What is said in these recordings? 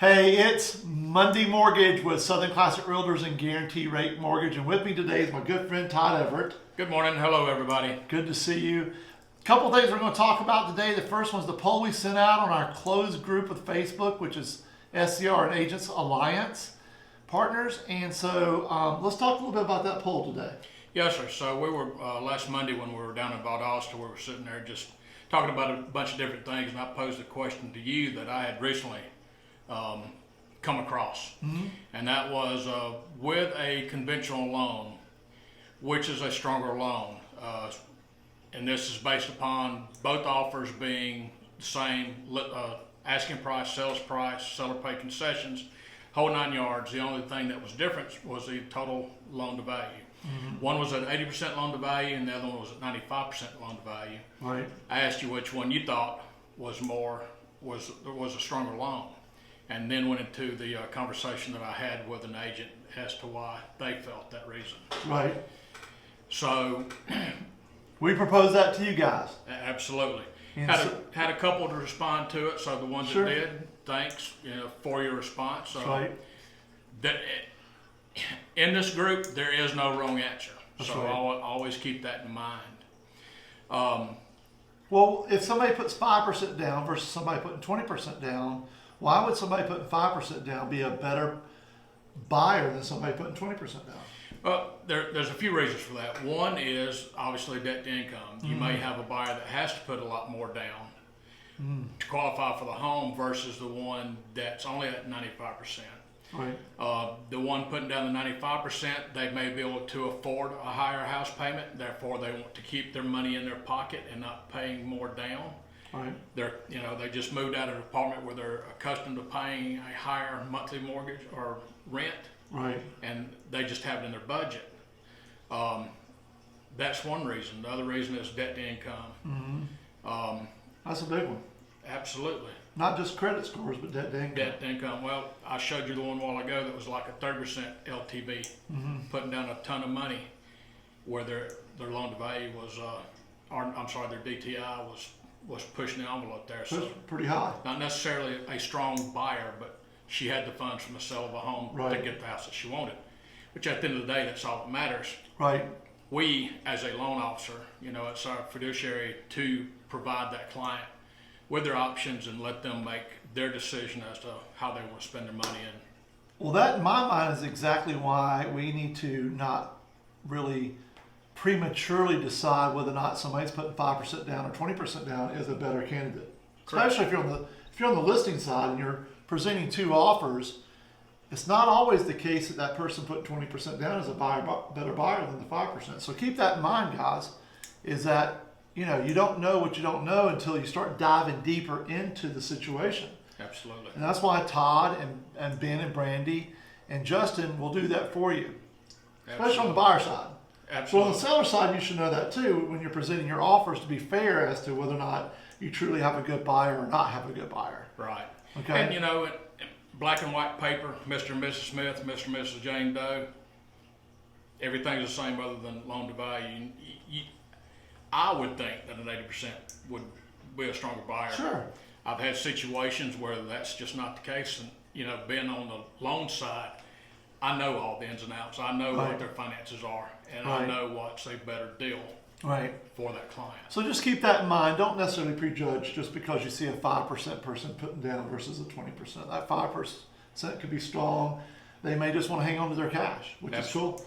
Hey, it's Monday Mortgage with Southern Classic Realtors and Guarantee Rate Mortgage. And with me today is my good friend Todd Everette. Good morning. Hello, everybody. Good to see you. A couple things we're going to talk about today. The first one's the poll we sent out on our closed group with Facebook, which is SCR and Agents Alliance Partners. And so let's talk a little bit about that poll today. Yes, sir. So we were last Monday when we were down in Valdosta, we were sitting there just talking about a bunch of different things, and I posed a question to you that I had recently come across, and that was with a conventional loan, which is a stronger loan, and this is based upon both offers being the same, asking price, sales price, seller pay concessions, whole 9 yards. The only thing that was different was the total loan to value. One was at 80% loan to value, and the other one was at 95% loan to value. Right. I asked you which one you thought was a stronger loan, and then went into the conversation that I had with an agent as to why they felt that reason. Right. So we proposed that to you guys. Absolutely. And Had a couple to respond to it, so the ones Sure. that did, thanks, for your response. Right. In this group, there is no wrong answer. That's so right. I'll always keep that in mind. Well, if somebody puts 5% down versus somebody putting 20% down, why would somebody putting 5% down be a better buyer than somebody putting 20% down? Well, there's a few reasons for that. One is obviously debt to income. You may have a buyer that has to put a lot more down to qualify for the home versus the one that's only at 95%. Right. The one putting down the 95%, they may be able to afford a higher house payment. Therefore, they want to keep their money in their pocket and not paying more down. Right. They just moved out of an apartment where they're accustomed to paying a higher monthly mortgage or rent. Right. And they just have it in their budget. That's one reason. The other reason is debt to income. That's a big one. Absolutely. Not just credit scores, but debt to income. Debt to income. Well, I showed you the one a while ago that was like a 30% LTV, putting down a ton of money, where their loan to value was, their DTI was pushing the envelope there. So it's pretty high. Not necessarily a strong buyer, but she had the funds from the sale of a home to get the house that she wanted. Which at the end of the day, that's all that matters. Right. We, as a loan officer, it's our fiduciary to provide that client with their options and let them make their decision as to how they want to spend their money. Well, that in my mind is exactly why we need to not really prematurely decide whether or not somebody's putting 5% down or 20% down is a better candidate. Correct. Especially if you're on the listing side and you're presenting two offers, it's not always the case that that person putting 20% down is a better buyer than the 5%. So keep that in mind, guys, is that you don't know what you don't know until you start diving deeper into the situation. Absolutely. And that's why Todd and Ben and Brandy and Justin will do that for you, especially on the buyer side. Absolutely. So on the seller side, you should know that too when you're presenting your offers to be fair as to whether or not you truly have a good buyer or not have a good buyer. Right. Okay. And in black and white paper, Mr. and Mrs. Smith, Mr. and Mrs. Jane Doe, everything's the same other than loan to value. I would think that an 80% would be a stronger buyer. Sure. I've had situations where that's just not the case, and being on the loan side, I know all the ins and outs. I know what their finances are, and I know what's a better deal for that client. So just keep that in mind. Don't necessarily prejudge just because you see a 5% person putting down versus a 20%. That 5% could be strong. They may just want to hang on to their cash, which is cool.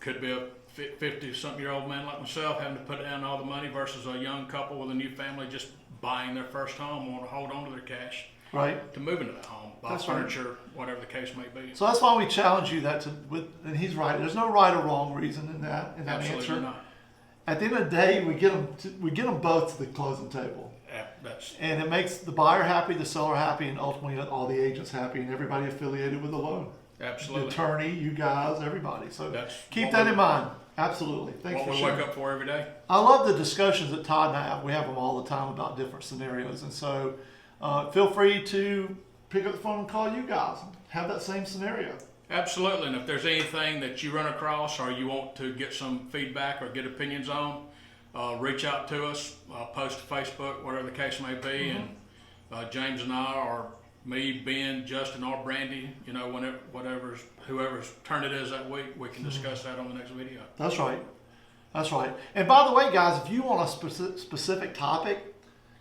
Could be a 50-something-year-old man like myself having to put down all the money versus a young couple with a new family just buying their first home, want to hold on to their cash to move into that home, buy furniture, whatever the case may be. So that's why we challenge you and he's right. There's no right or wrong reason in that Absolutely answer. Not. At the end of the day, we get them both to the closing table. And it makes the buyer happy, the seller happy, and ultimately all the agents happy, and everybody affiliated with the loan. Absolutely. The attorney, you guys, everybody. So That's keep that in mind. Absolutely. Thanks for sharing. What we wake up for every day. I love the discussions that Todd and I have. We have them all the time about different scenarios. And so feel free to pick up the phone and call you guys and have that same scenario. Absolutely. And if there's anything that you run across or you want to get some feedback or get opinions on, reach out to us, post to Facebook, whatever the case may be. And James and I are me, Ben, Justin, or Brandy, you know, whoever's turn it is that week, we can discuss that on the next video. That's right. That's right. And by the way, guys, if you want a specific topic,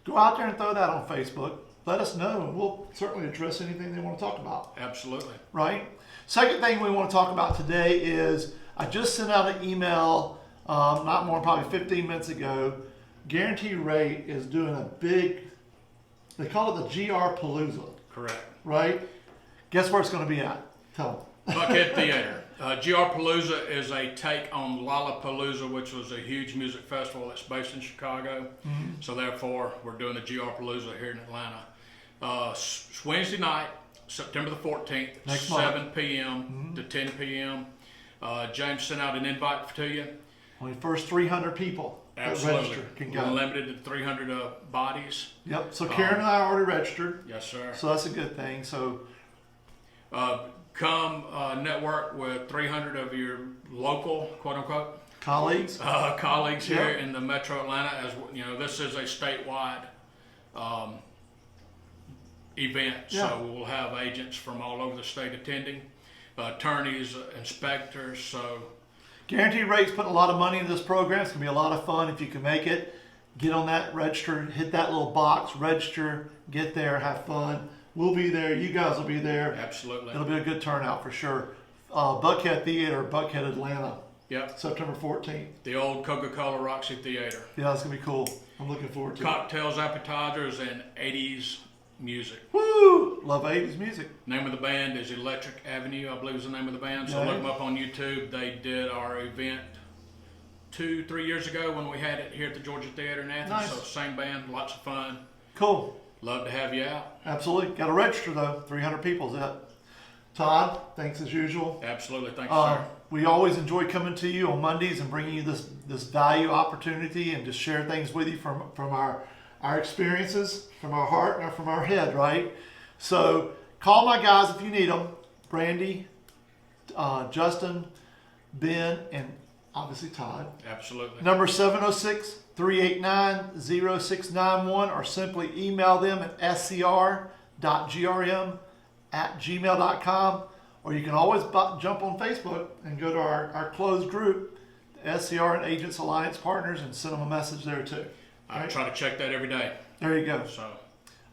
go out there and throw that on Facebook. Let us know, and we'll certainly address anything they want to talk about. Absolutely. Right? Second thing we want to talk about today is I just sent out an email, not more than probably 15 minutes ago. Guarantee Rate is doing a big, they call it the GR Palooza. Correct. Right? Guess where it's going to be at? Tell them. Buckhead Theater. GR Palooza is a take on Lollapalooza, which was a huge music festival that's based in Chicago. Mm-hmm. So therefore, we're doing the GR Palooza here in Atlanta. Wednesday night, September the 14th, Next 7 month. p.m. to 10 p.m. James sent out an invite to you. Only first 300 people that Absolutely. register can go. We're limited to 300 bodies. Yep. So Karen and I already registered. Yes, sir. So that's a good thing. So come network with 300 of your local, quote unquote, colleagues here in the Metro Atlanta. As you know, this is a statewide event, so we'll have agents from all over the state attending, attorneys, inspectors. So Guarantee Rate's putting a lot of money into this program. It's gonna be a lot of fun if you can make it. Get on that, register, hit that little box, register, get there, have fun. We'll be there. You guys will be there. Absolutely. It'll be a good turnout for sure. Buckhead Theater, Buckhead, Atlanta. Yep. September 14th. The old Coca-Cola Roxy Theater. Yeah, it's gonna be cool. I'm looking forward to it. Cocktails, appetizers, and 80s music. Woo! Love 80s music. Name of the band is Electric Avenue, I believe is the name of the band. So look them up on YouTube. They did our event 2-3 years ago when we had it here at the Georgia Theater in Athens. Nice. So same band, lots of fun. Cool. Love to have you out. Absolutely. Got to register though. 300 people is it. Todd, thanks as usual. Absolutely. Thank you, sir. We always enjoy coming to you on Mondays and bringing you this value opportunity and just share things with you from our experiences, from our heart and from our head, right? So call my guys if you need them. Brandy, Justin, Ben, and obviously Todd. Absolutely. Number 706-389-0691 or simply email them at scr.grm@gmail.com, or you can always jump on Facebook and go to our closed group, the SCR and Agents Alliance Partners, and send them a message there too. I try to check that every day. There you go. So,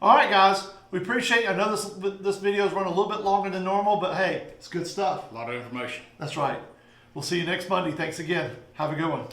all right, guys. We appreciate it. I know this video is running a little bit longer than normal, but hey, it's good stuff. a lot of information. That's right. We'll see you next Monday. Thanks again. Have a good one.